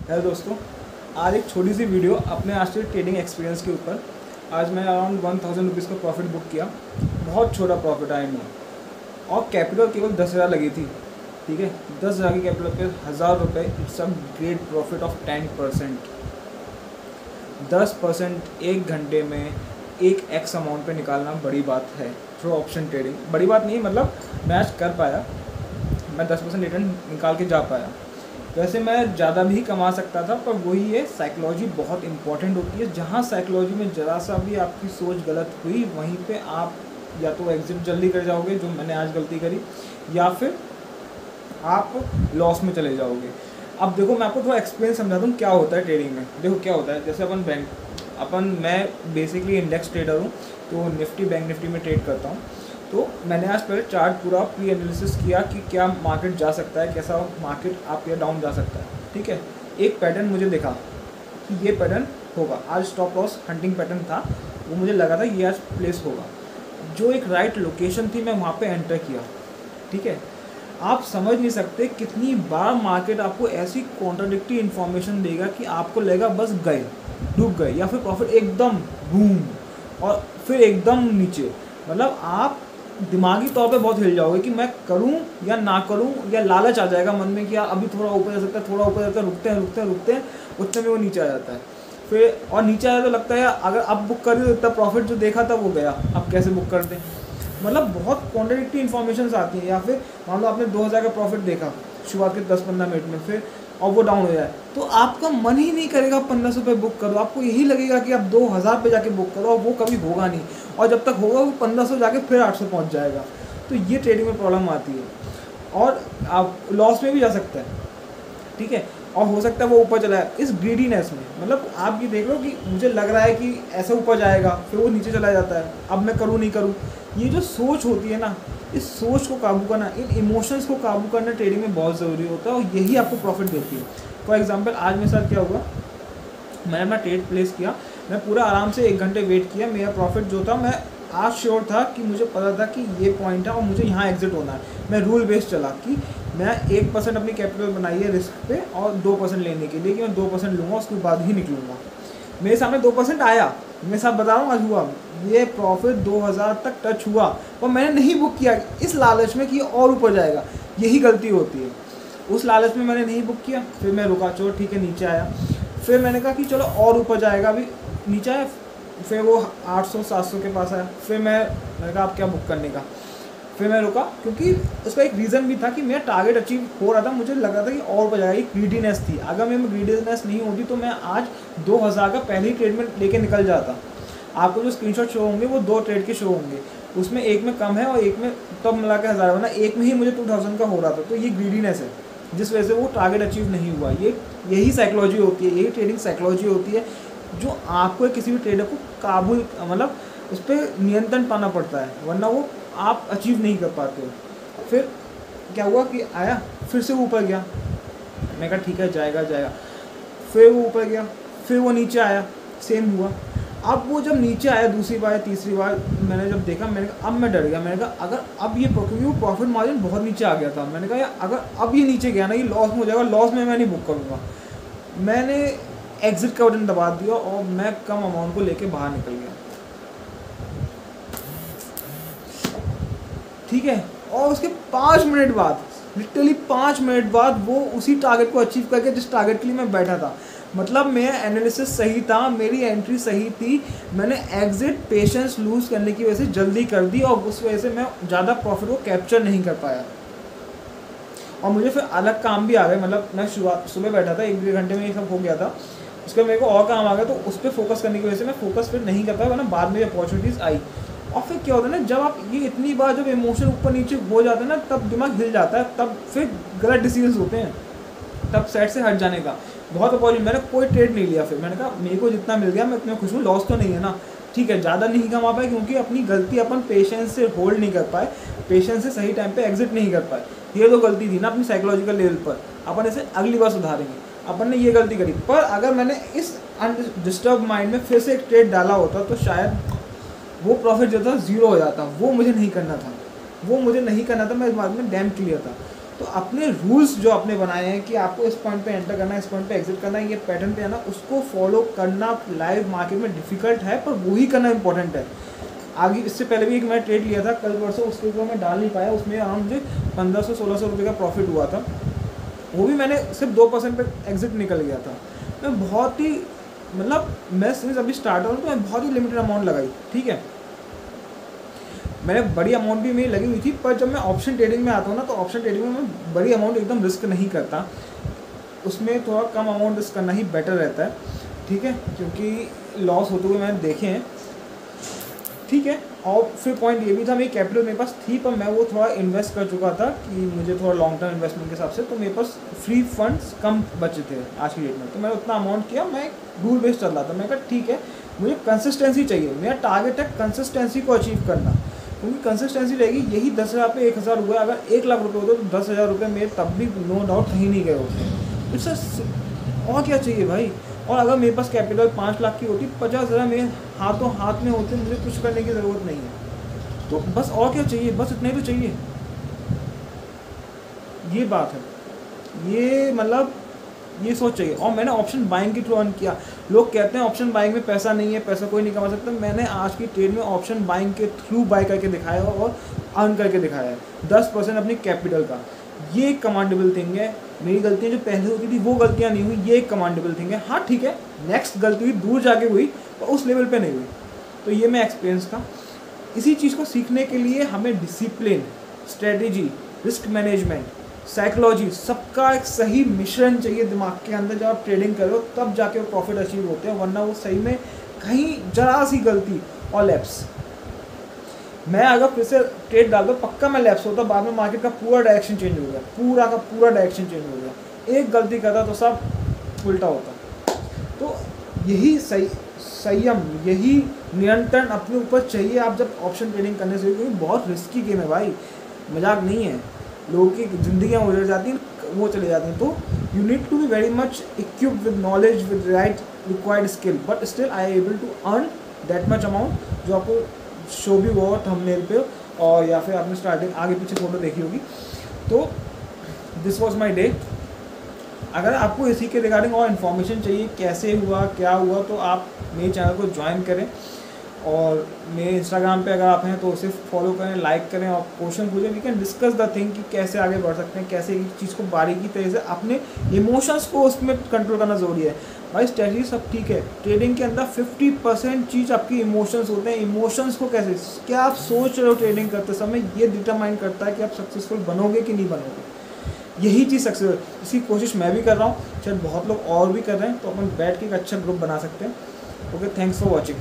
Hello दोस्तों, आज एक छोटी सी वीडियो अपने आज के ट्रेडिंग एक्सपीरियंस के ऊपर। आज मैंने अराउंड 1000 रुपीज़ का प्रॉफिट बुक किया। बहुत छोटा प्रॉफिट आई नो, और कैपिटल केवल 10,000 लगी थी। ठीक है, 10,000 की कैपिटल पे 1000 रुपये, it's a great profit of 10%। 10% एक घंटे में एक एक्स अमाउंट पे निकालना बड़ी बात है थ्रू ऑप्शन ट्रेडिंग। बड़ी बात नहीं, मतलब मैं आज कर पाया, मैं 10% रिटर्न निकाल के जा पाया। वैसे मैं ज़्यादा भी कमा सकता था, पर वही है, साइकोलॉजी बहुत इंपॉर्टेंट होती है। जहाँ साइकोलॉजी में ज़रा सा भी आपकी सोच गलत हुई, वहीं पे आप या तो एग्जिट जल्दी कर जाओगे, जो मैंने आज गलती करी, या फिर आप लॉस में चले जाओगे। अब देखो, मैं आपको थोड़ा एक्सपीरियंस समझाता हूँ क्या होता है ट्रेडिंग में। देखो क्या होता है, जैसे मैं बेसिकली इंडेक्स ट्रेडर हूँ, तो निफ्टी बैंक निफ्टी में ट्रेड करता हूँ। तो मैंने आज पहले चार्ट पूरा प्री एनालिसिस किया कि क्या मार्केट जा सकता है, कैसा मार्केट अप या डाउन जा सकता है। ठीक है, एक पैटर्न मुझे दिखा कि ये पैटर्न होगा। आज स्टॉप लॉस हंटिंग पैटर्न था, वो मुझे लगा था ये आज प्लेस होगा। जो एक राइट लोकेशन थी, मैं वहाँ पे एंटर किया। ठीक है, आप समझ नहीं सकते कितनी बार मार्केट आपको ऐसी कॉन्ट्राडिक्टरी इन्फॉर्मेशन देगा कि आपको लगेगा बस गए, डूब गए, या फिर प्रॉफिट एकदम बूम और फिर एकदम नीचे। मतलब आप दिमागी तौर पे बहुत हिल जाओगे कि मैं करूं या ना करूं, या लालच आ जाएगा मन में कि यार अभी थोड़ा ऊपर जा सकता है, थोड़ा ऊपर जाता है, रुकते हैं, उतने में वो नीचे आ जाता है। फिर और नीचे आया तो लगता है अगर अब बुक कर तो इतना प्रॉफिट जो देखा था वो गया, अब कैसे बुक कर दें। मतलब बहुत कॉन्ट्राडिक्टरी इन्फॉर्मेशन आती है। या फिर मान लो आपने 2000 का प्रॉफिट देखा शुरुआत के 10-15 मिनट में, फिर और वो डाउन हो जाए, तो आपका मन ही नहीं करेगा 1500 पे बुक करो। आपको यही लगेगा कि आप 2000 पे जाके बुक करो, और वो कभी होगा नहीं। और जब तक होगा वो 1500 जाके फिर 800 पहुंच जाएगा। तो ये ट्रेडिंग में प्रॉब्लम आती है, और आप लॉस में भी जा सकता है। ठीक है, और हो सकता है वो ऊपर चला जाए इस ग्रीडीनेस में। मतलब आप ये देख लो कि मुझे लग रहा है कि ऐसे ऊपर जाएगा, फिर वो नीचे चला जाता है, अब मैं करूँ नहीं करूँ। ये जो सोच होती है ना, इस सोच को काबू करना, इन इमोशंस को काबू करना ट्रेडिंग में बहुत ज़रूरी होता है, और यही आपको प्रॉफिट देती है। फॉर एग्जांपल आज मेरे साथ क्या हुआ, मैंने अपना ट्रेड प्लेस किया, मैं पूरा आराम से 1 घंटे वेट किया। मेरा प्रॉफिट जो था, मैं आज श्योर था कि मुझे पता था कि ये पॉइंट है और मुझे यहाँ एग्जिट होना है। मैं रूल बेस्ड चला कि मैं 1% अपनी कैपिटल बनाई है रिस्क पे, और 2% लेने के लिए कि मैं 2% लूँगा, उसके बाद ही निकलूँगा। मेरे सामने 2% आया, मैं साथ बता रहा हूँ आज हुआ, ये प्रॉफिट 2000 तक टच हुआ, और मैंने नहीं बुक किया इस लालच में कि और ऊपर जाएगा। यही गलती होती है, उस लालच में मैंने नहीं बुक किया। फिर मैं रुका, चलो ठीक है, नीचे आया। फिर मैंने कहा कि चलो और ऊपर जाएगा, अभी नीचे आया, फिर वो 800-700 के पास आया। फिर मैंने कहा अब क्या बुक करने का। फिर मैं रुका, क्योंकि उसका एक रीज़न भी था कि मेरा टारगेट अचीव हो रहा था, मुझे लग रहा था कि और ऊपर जाएगा। एक ग्रीडीनेस थी, अगर मैं ग्रीडीनेस नहीं होती तो मैं आज 2000 का पहले ही ट्रेड में लेके निकल जाता। आपको जो स्क्रीनशॉट शो होंगे वो 2 ट्रेड के शो होंगे, उसमें एक में कम है और एक में तब मिला के 1000 बना, एक में ही मुझे 2000 का हो रहा था। तो ये ग्रीडीनेस है जिस वजह से वो टारगेट अचीव नहीं हुआ। यही साइकोलॉजी होती है, यही ट्रेडिंग साइकोलॉजी होती है, जो आपको किसी भी ट्रेडर को काबू, मतलब उस पर नियंत्रण पाना पड़ता है, वरना वो आप अचीव नहीं कर पाते हो। फिर क्या हुआ कि आया, फिर से वो ऊपर गया, मैं कहा ठीक है जाएगा। फिर वो ऊपर गया, फिर वो नीचे आया, सेम हुआ। अब वो जब नीचे आया दूसरी बार तीसरी बार, मैंने जब देखा, मैंने कहा अब मैं डर गया। मैंने कहा अगर अब ये, क्योंकि वो प्रॉफिट मार्जिन बहुत नीचे आ गया था, मैंने कहा यार अगर अब ये नीचे गया ना, ये लॉस में हो जाएगा, लॉस में मैं नहीं बुक करूँगा। मैंने एग्जिट का बटन दबा दिया और मैं कम अमाउंट को लेके बाहर निकल गया। ठीक है, और उसके 5 मिनट बाद, लिटरली 5 मिनट बाद, वो उसी टारगेट को अचीव करके जिस टारगेट के लिए मैं बैठा था। मतलब मेरा एनालिसिस सही था, मेरी एंट्री सही थी, मैंने एग्जिट पेशेंस लूज करने की वजह से जल्दी कर दी, और उस वजह से मैं ज़्यादा प्रॉफिट को कैप्चर नहीं कर पाया। और मुझे फिर अलग काम भी आ गए, मतलब मैं सुबह बैठा था, 1-1.5 घंटे में ये सब हो गया था। उसके मेरे को और काम आ गया, तो उस पर फोकस करने की वजह से मैं फोकस फिर नहीं कर पाया, वरना बाद में अपॉर्चुनिटीज़ आई। और फिर क्या होता है ना, जब आप ये इतनी बार जब इमोशन ऊपर नीचे हो जाता है ना, तब दिमाग हिल जाता है, तब फिर गलत डिसीजंस होते हैं, तब सेट से हट जाने का बहुत अपॉर्चुनिटी। मैंने कोई ट्रेड नहीं लिया, फिर मैंने कहा मेरे को जितना मिल गया मैं उतना खुश हूँ, लॉस तो नहीं है ना। ठीक है, ज़्यादा नहीं कमा पाए, क्योंकि अपनी गलती अपन पेशेंस से होल्ड नहीं कर पाए, पेशेंस से सही टाइम पे एग्जिट नहीं कर पाए। ये तो गलती थी ना अपनी साइकोलॉजिकल लेवल पर, अपन इसे अगली बार सुधारेंगे। अपन ने ये गलती करी, पर अगर मैंने इस अनडिस्टर्ब माइंड में फिर से एक ट्रेड डाला होता तो शायद वो प्रॉफिट जो था 0 हो जाता। वो मुझे नहीं करना था, मैं इस बात में डैम क्लियर था। तो अपने रूल्स जो आपने बनाए हैं कि आपको इस पॉइंट पे एंटर करना है, इस पॉइंट पे एग्जिट करना है, ये पैटर्न पे आना, उसको फॉलो करना लाइव मार्केट में डिफिकल्ट है, पर वही करना इंपॉर्टेंट है। आगे इससे पहले भी एक मैं ट्रेड लिया था कल परसों, उसके ऊपर मैं डाल नहीं पाया, उसमें अराउंड मुझे 1500-1600 रुपये का प्रॉफिट हुआ था, वो भी मैंने सिर्फ 2% पे एग्जिट निकल गया था। मैं बहुत ही मतलब मैं सिंस अभी स्टार्ट हूँ तो मैं बहुत ही लिमिटेड अमाउंट लगाई, ठीक है, मैंने बड़ी अमाउंट भी मेरी लगी हुई थी, पर जब मैं ऑप्शन ट्रेडिंग में आता हूँ ना तो ऑप्शन ट्रेडिंग में मैं बड़ी अमाउंट एकदम रिस्क नहीं करता, उसमें थोड़ा कम अमाउंट रिस्क करना ही बेटर रहता है, ठीक है, क्योंकि लॉस होते हुए मैंने देखे हैं, ठीक है। और फिर पॉइंट ये भी था, मेरी कैपिटल मेरे पास थी, पर मैं वो थोड़ा इन्वेस्ट कर चुका था कि मुझे थोड़ा लॉन्ग टर्म इन्वेस्टमेंट के हिसाब से, तो मेरे पास फ्री फंड्स कम बचे थे आज की डेट में, तो मैंने उतना अमाउंट किया, मैं रूल बेस्ड चल रहा था, मैं कहा ठीक है मुझे कंसिस्टेंसी चाहिए, मेरा टारगेट है कंसिस्टेंसी को अचीव करना, क्योंकि कंसिस्टेंसी रहेगी, यही 10,000 पे 1,000 हुआ, अगर 1 लाख रुपये होते तो 10,000 रुपये मेरे तब भी नो डाउट कहीं नहीं गए होते, इससे और क्या चाहिए भाई। और अगर मेरे पास कैपिटल 5 लाख की होती, 50,000 मेरे हाथों हाथ में होते, मुझे कुछ करने की ज़रूरत नहीं है, तो बस और क्या चाहिए, बस इतना ही तो चाहिए, ये बात है, ये मतलब ये सोच चाहिए। और मैंने ऑप्शन बाइंग के थ्रू अर्न किया, लोग कहते हैं ऑप्शन बाइंग में पैसा नहीं है, पैसा कोई नहीं कमा सकता, मैंने आज की ट्रेड में ऑप्शन बाइंग के थ्रू बाय करके दिखाया और अर्न करके दिखाया है 10% अपनी कैपिटल का, ये एक कमांडेबल थिंग है। मेरी गलतियाँ जो पहले होती थी वो गलतियाँ नहीं हुई, ये एक कमांडेबल थिंग है। हाँ ठीक है, नेक्स्ट गलती हुई दूर जाके हुई, पर उस लेवल पे नहीं हुई, तो ये मैं एक्सपीरियंस था। इसी चीज़ को सीखने के लिए हमें discipline, strategy, risk management, psychology, सबका एक सही मिश्रण चाहिए दिमाग के अंदर। जब आप ट्रेडिंग करो तब जाके वो प्रॉफिट अचीव होते हैं, वरना वो सही में कहीं जरा सी गलती और लैप्स, मैं अगर फिर से ट्रेड डाल दो पक्का मैं लैप्स होता, बाद में मार्केट का पूरा डायरेक्शन चेंज हो गया, पूरा का पूरा डायरेक्शन चेंज हो गया, एक गलती करता तो सब उल्टा होता। तो यही संयम, यही नियंत्रण अपने ऊपर चाहिए आप जब ऑप्शन ट्रेडिंग करने से, क्योंकि बहुत रिस्की गेम है भाई, मजाक नहीं है, लोगों की जिंदगियाँ उजड़ जाती हैं, वो चले जाते हैं। तो you need to be very much equipped with knowledge, with right required skill, but still I able to earn that much amount, जो आपको शो भी हुआ थंबनेल पे, और या फिर आपने स्टार्टिंग आगे पीछे फोटो देखी होगी। तो दिस वॉज माई डे। अगर आपको इसी के रिगार्डिंग और इन्फॉर्मेशन चाहिए कैसे हुआ क्या हुआ, तो आप मेरे चैनल को ज्वाइन करें, और मेरे इंस्टाग्राम पे अगर आप हैं तो उसे फॉलो करें, लाइक करें, और क्वेश्चन पूछें, we can discuss the thing कि कैसे आगे बढ़ सकते हैं, कैसे एक चीज़ को बारीकी तरह से अपने इमोशंस को उसमें कंट्रोल करना ज़रूरी है भाई। स्ट्रेटजी सब ठीक है, ट्रेडिंग के अंदर 50% चीज़ आपकी इमोशंस होते हैं, इमोशंस को कैसे, क्या आप सोच रहे हो ट्रेडिंग करते समय, ये डिटरमाइन करता है कि आप सक्सेसफुल बनोगे कि नहीं बनोगे। यही चीज़ सक्सेस, इसकी कोशिश मैं भी कर रहा हूँ, शायद बहुत लोग और भी कर रहे हैं, तो अपन बैठ के एक अच्छा ग्रुप बना सकते हैं। Okay, thanks for watching.